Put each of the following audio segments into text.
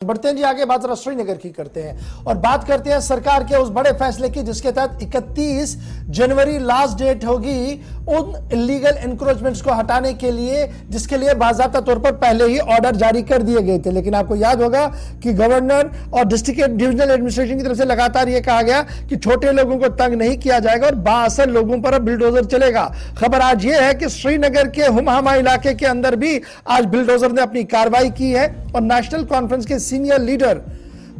बढ़ते हैं जी आगे, बात जरा श्रीनगर की करते हैं और बात करते हैं सरकार के उस बड़े फैसले की जिसके तहत 31 जनवरी लास्ट डेट होगी उन इलीगल एनक्रोचमेंट्स को हटाने के लिए जिसके लिए बाज़ाब्ता तौर पर पहले ही ऑर्डर जारी कर दिए गए थे। लेकिन आपको याद होगा कि गवर्नर और डिस्ट्रिक्ट डिविजनल एडमिनिस्ट्रेशन की तरफ से लगातार यह कहा गया कि छोटे लोगों को तंग नहीं किया जाएगा और बाअसर लोगों पर अब बिल्डोजर चलेगा। खबर आज यह है कि श्रीनगर के हुमामा इलाके के अंदर भी आज बिल्डोजर ने अपनी कार्रवाई की है और नेशनल कॉन्फ्रेंस के सीनियर लीडर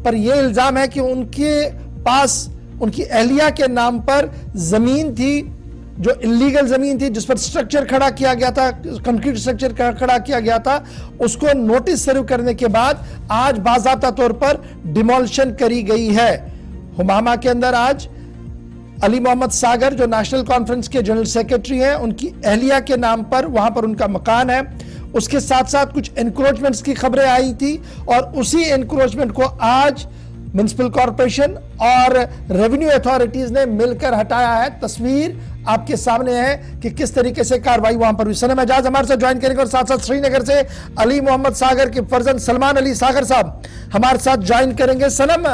पर यह इल्जाम है कि उनके पास उनकी अहलिया के नाम पर जमीन थी, जो इलीगल जमीन थी जिस पर स्ट्रक्चर खड़ा किया गया था, कंक्रीट स्ट्रक्चर खड़ा किया गया था, उसको नोटिस सर्व करने के बाद आज बाज़ाब्ता तौर पर डिमोलिशन करी गई है। हुमामा के अंदर आज अली मोहम्मद सागर जो नेशनल कॉन्फ्रेंस के जनरल सेक्रेटरी हैं, उनकी अहलिया के नाम पर वहां पर उनका मकान है। उसके साथ साथ कुछ एनक्रोचमेंट्स की खबरें आई थी और उसी एनक्रोचमेंट को आज म्युनिसिपल कॉर्पोरेशन और रेवेन्यू अथॉरिटीज ने मिलकर हटाया है। तस्वीर आपके सामने है कि किस तरीके से कार्रवाई वहां पर हुई। सनम एजाज हमारे साथ ज्वाइन करेंगे और साथ साथ श्रीनगर से अली मोहम्मद सागर के फर्जंद सलमान अली सागर साहब हमारे साथ ज्वाइन करेंगे। सनम,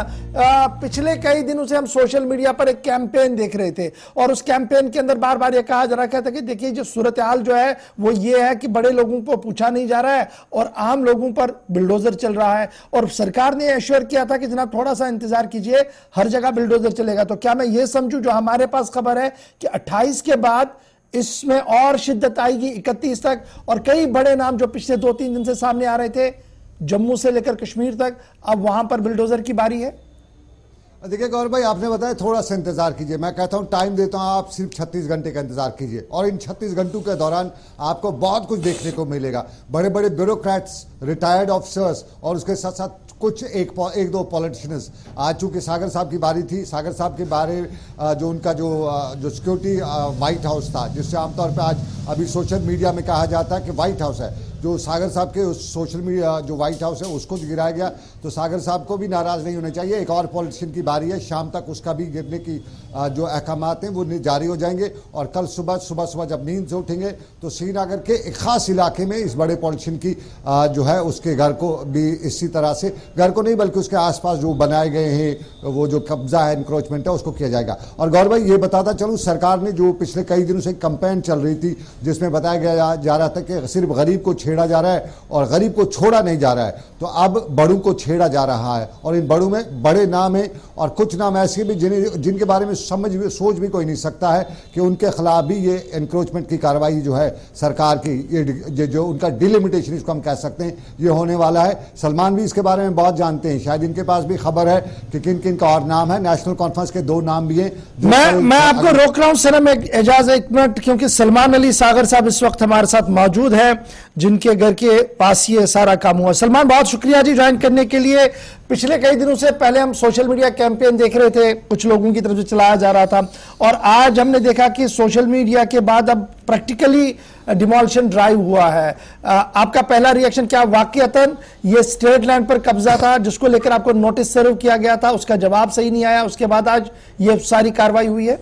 पिछले कई दिनों से हम सोशल मीडिया पर एक कैंपेन देख रहे थे और उस कैंपेन के अंदर बार बार यह कहा जा रहा था कि देखिए जो सूरत हाल जो है वो ये है कि बड़े लोगों को पूछा नहीं जा रहा है और आम लोगों पर बिल्डोजर चल रहा है और सरकार ने एश्योर किया था कि जनाब थोड़ा सा इंतजार कीजिए, हर जगह बिल्डोजर चलेगा। तो क्या मैं ये समझूं जो हमारे पास खबर है कि 28 के बाद इसमें और शिद्दत आएगी 31 तक और कई बड़े नाम जो पिछले 2-3 दिन से सामने आ रहे थे जम्मू से लेकर कश्मीर तक, अब वहां पर बिल्डोजर की बारी है। देखिए गौरव भाई, आपने बताया थोड़ा सा इंतजार कीजिए, मैं कहता हूं टाइम देता हूं, आप सिर्फ 36 घंटे का इंतजार कीजिए और इन 36 घंटों के दौरान आपको बहुत कुछ देखने को मिलेगा। बड़े बड़े ब्यूरोक्रेट्स, रिटायर्ड ऑफिसर्स और उसके साथ साथ कुछ एक दो पॉलिटिशियंस। आज चूंकि सागर साहब की बारी थी, सागर साहब के बारे जो उनका जो सिक्योरिटी व्हाइट हाउस था, जिससे आमतौर पर आज अभी सोशल मीडिया में कहा जाता है कि व्हाइट हाउस है, जो सागर साहब के उस सोशल मीडिया जो व्हाइट हाउस है उसको गिराया गया, तो सागर साहब को भी नाराज नहीं होना चाहिए। एक और पॉलिटिशियन की बारी है, शाम तक उसका भी गिरने की जो अहकामात हैं वो जारी हो जाएंगे और कल सुबह जब नींद से उठेंगे तो श्रीनगर के एक खास इलाके में इस बड़े पॉलिटिशियन की जो है उसके घर को भी इसी तरह से, घर को नहीं बल्कि उसके आसपास जो बनाए गए हैं वो जो कब्जा है, इंक्रोचमेंट है, उसको किया जाएगा। और गौरव भाई ये बताता चलूँ, सरकार ने जो पिछले कई दिनों से कैंपेन चल रही थी जिसमें बताया जा रहा था कि सिर्फ गरीब को छेड़ा जा रहा है और गरीब को छोड़ा नहीं जा रहा है, तो अब बड़ों को छेड़ा जा रहा है और इन बड़ों में बड़े नाम हैं और कुछ नाम ऐसे भी जिनके बारे में सोच भी कोई नहीं सकता है कि उनके खिलाफ भी ये एनक्रोचमेंट की कार्रवाई जो है सरकार की, ये जो उनका डिलिमिटेशन इसको हम कह सकते हैं, ये होने वाला है। सलमान भी इसके बारे में बहुत जानते हैं, शायद इनके पास भी खबर है कि किन किन का और नाम है। नेशनल कॉन्फ्रेंस के 2 नाम भी हैं। मैं आपको रोक रहा हूं सनम एजाज एक मिनट, क्योंकि सलमान अली सागर साहब इस वक्त हमारे साथ मौजूद है जिनके घर के पास ये सारा काम हुआ। सलमान, बहुत शुक्रिया जी ज्वाइन करने के लिए। पिछले कई दिनों से पहले हम सोशल मीडिया कैंपेन देख रहे थे, कुछ लोगों की तरफ से चलाया जा रहा था और आज हमने देखा कि सोशल मीडिया के बाद अब प्रैक्टिकली डिमोलिशन ड्राइव हुआ है। आपका पहला रिएक्शन क्या? वाकईतन ये स्टेट लैंड पर कब्जा था जिसको लेकर आपको नोटिस सर्व किया गया था, उसका जवाब सही नहीं आया, उसके बाद आज ये सारी कार्रवाई हुई है।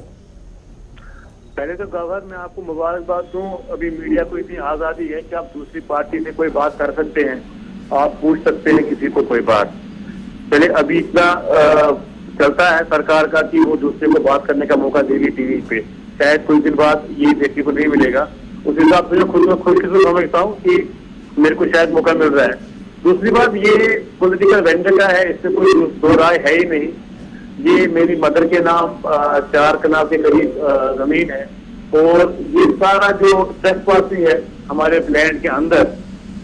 पहले तो गवर्नर मैं आपको मुबारकबाद दूं, अभी मीडिया को इतनी आजादी है कि आप दूसरी पार्टी से कोई बात कर सकते हैं, आप पूछ सकते हैं किसी को कोई बात। पहले अभी इतना चलता है सरकार का कि वो दूसरे को बात करने का मौका देगी टीवी पे, शायद कुछ दिन बाद ये देखने को नहीं मिलेगा। उस हिसाब से मैं खुशकिस्मत समझता हूँ कि मेरे को शायद मौका मिल रहा है। दूसरी बात, ये पॉलिटिकल वेंडर है, इसमें कोई दो राय है ही नहीं। ये मेरी मदर के नाम 4 कनाल के करीब जमीन है और ये सारा जो ट्रेसपासिंग है हमारे लैंड के अंदर,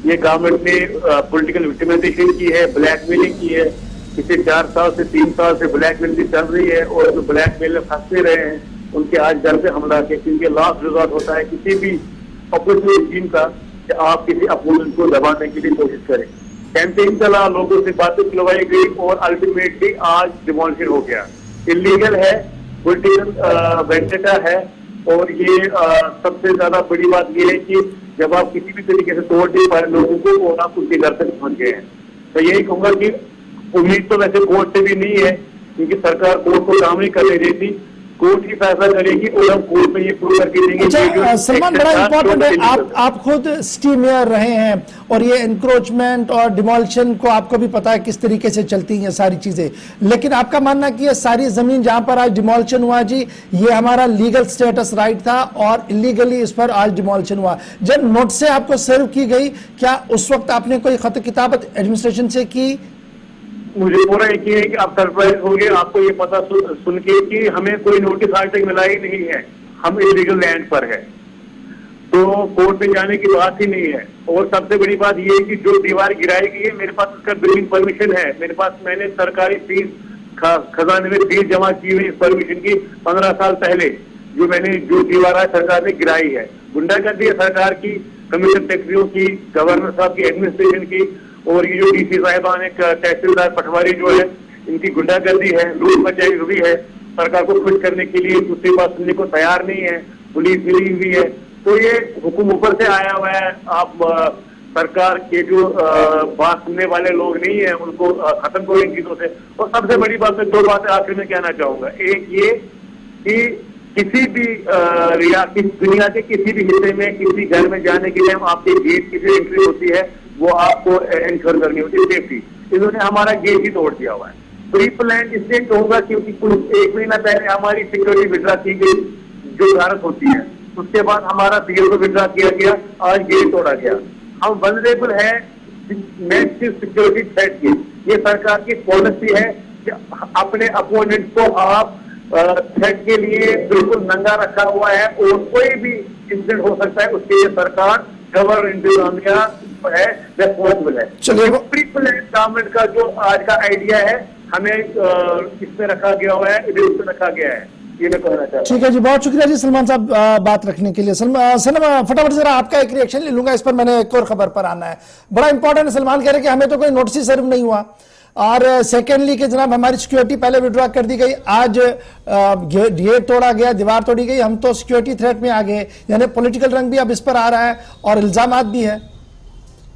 ये गवर्नमेंट ने पॉलिटिकल विक्टिमाइजेशन की है, ब्लैकमेलिंग की है। पिछले 4 साल से 3 साल से ब्लैकमेलिंग चल रही है और जो ब्लैकमेल में फंसते रहे हैं उनके आज घर पे हमला किया, क्योंकि लास्ट रिजॉर्ट होता है किसी भी अपोजिशन टीम का कि आप किसी अपोजिशन को दबाने की भी कोशिश करें। कैंपेन चला, लोगों से बातें करवाई गई और अल्टीमेटली आज डिमोलिशन हो गया। इलीगल है, पॉलिटिकल वेंडेटा है और ये सबसे ज्यादा बड़ी बात ये है कि जब आप किसी भी तरीके से तोड़ नहीं पाए लोगों को और आप उनके घर तक पहुंच गए हैं, तो यही कहूंगा कि उम्मीद तो वैसे कोर्ट से भी नहीं है क्योंकि सरकार कोर्ट को काम नहीं करने देती। कोर्ट ही फैसला करेगी और हम कोर्ट में ये प्रूव करके देंगे। अच्छा सलमान, बड़ा इंपॉर्टेंट है, आप खुद सिटी मेयर रहे हैं और ये एनक्रोचमेंट और डिमोलिशन को आपको भी पता है किस तरीके से चलती हैं ये सारी चीजें, लेकिन आपका मानना कि ये सारी जमीन जहां पर आज डिमोलिशन हुआ जी, ये हमारा लीगल स्टेटस राइट था और इलीगली इस पर आज डिमोलिशन हुआ। जब नोट से आपको सर्व की गई, क्या उस वक्त आपने कोई खत किताबत एडमिनिस्ट्रेशन से की? मुझे पूरा यकीन है कि आप सरप्राइज होंगे आपको ये पता सुन के कि हमें कोई नोटिस आज तक मिला ही नहीं है, हम इलीगल लैंड पर है, तो कोर्ट में जाने की बात ही नहीं है। और सबसे बड़ी बात ये है कि जो दीवार गिराई गई है मेरे पास उसका बिल्डिंग परमिशन है, मेरे पास, मैंने सरकारी फीस खजाने में फीस जमा की हुई इस परमिशन की 15 साल पहले, जो मैंने जो दीवार सरकार ने गिराई है। गुंडागर्दी है सरकार की, कमिश्नर सेक्रेटरियों की, गवर्नर साहब की, एडमिनिस्ट्रेशन की, और ये जो डीसी साहिबान एक तहसीलदार पटवारी जो है, इनकी गुंडागर्दी है, लूट मचाई हुई है। सरकार को खुश करने के लिए दूसरी बात सुनने को तैयार नहीं है, पुलिस मिली हुई है, तो ये हुक्म ऊपर से आया हुआ है। आप सरकार के जो बात सुनने वाले लोग नहीं है उनको खत्म करो इन चीजों से। और सबसे बड़ी बात मैं 2 बातें आखिर में कहना चाहूंगा। एक ये कि किसी भी दुनिया के किसी भी हिस्से में किसी घर में जाने के लिए आपके गेट की जो एंट्री होती है वो आपको इंश्योर करनी होती है सेफ्टी। इन्होंने हमारा गेट ही तोड़ दिया हुआ है। प्री प्लान इसलिए कहूंगा क्योंकि कुछ 1 महीना पहले हमारी सिक्योरिटी विड्रा की गई जो भारत होती है, उसके बाद हमारा सीएल को विड्रा किया गया, आज गेट तोड़ा गया। हम वल्नरेबल है मैसिव सिक्योरिटी थ्रेट की। ये सरकार की पॉलिसी है कि अपने अपोनेंट को आप थ्रेट के लिए बिल्कुल नंगा रखा हुआ है और कोई भी इंसिडेंट हो सकता है उसके लिए सरकार गवर्नर इंतजामिया है रेस्पॉन्सिबल है। चलिए, प्री प्लान गवर्नमेंट का जो आज का आइडिया है हमें इसमें रखा गया हुआ है, इधर रखा गया है, ये मैं कहना चाहता हूं। ठीक है जी, बहुत शुक्रिया जी सलमान साहब बात रखने के लिए। सलमान फटाफट जरा आपका एक रिएक्शन ले लूंगा इस पर, मैंने एक और खबर पर आना है, बड़ा इंपॉर्टेंट है। सलमान कह रहे हैं कि हमें तो कोई नोटिस सर्व नहीं हुआ, और सेकेंडली कि जनाब हमारी सिक्योरिटी पहले विड्रॉ कर दी गई, आज गेट तोड़ा गया, दीवार तोड़ी गई, हम तो सिक्योरिटी थ्रेट में आ गए, यानी पॉलिटिकल रंग भी अब इस पर आ रहा है और इल्जामात भी है।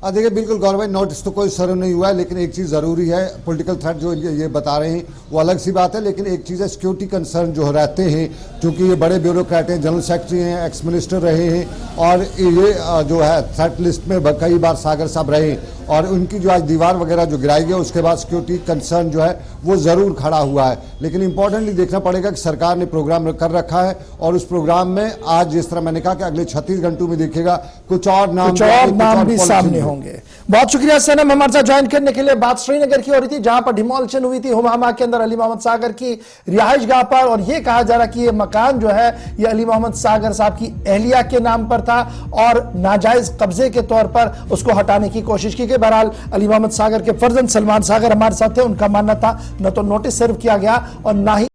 देखिए बिल्कुल गौरव भाई, नोटिस तो कोई सर्व नहीं हुआ है, लेकिन एक चीज जरूरी है, पॉलिटिकल थ्रेट जो ये बता रहे हैं वो अलग सी बात है, लेकिन एक चीज है सिक्योरिटी कंसर्न जो रहते हैं, क्योंकि ये बड़े ब्यूरोक्रेट हैं, जनरल सेक्रेटरी हैं, एक्स मिनिस्टर रहे हैं, और ये जो है थ्रेट लिस्ट में कई बार सागर साहब रहे, और उनकी जो आज दीवार वगैरह जो गिराई गई उसके बाद सिक्योरिटी कंसर्न जो है वो जरूर खड़ा हुआ है। लेकिन इंपॉर्टेंटली देखना पड़ेगा कि सरकार ने प्रोग्राम कर रखा है, और उस प्रोग्राम में आज जिस तरह मैंने कहा कि अगले 36 घंटों में देखिएगा कुछ और नाम भी सामने होंगे। बहुत शुक्रिया सनम हमारे साथ ज्वाइन करने के लिए। बात श्रीनगर की हो रही थी जहां पर डिमोलिशन हुई थी हुमामा के अंदर अली मोहम्मद सागर की रिहाइश गाह पर, और यह कहा जा रहा कि यह मकान जो है यह अली मोहम्मद सागर साहब की अहलिया के नाम पर था और नाजायज कब्जे के तौर पर उसको हटाने की कोशिश की गई। बहरहाल अली मोहम्मद सागर के फर्जंद सलमान सागर हमारे साथ थे, उनका मानना था न तो नोटिस सर्व किया गया और ना ही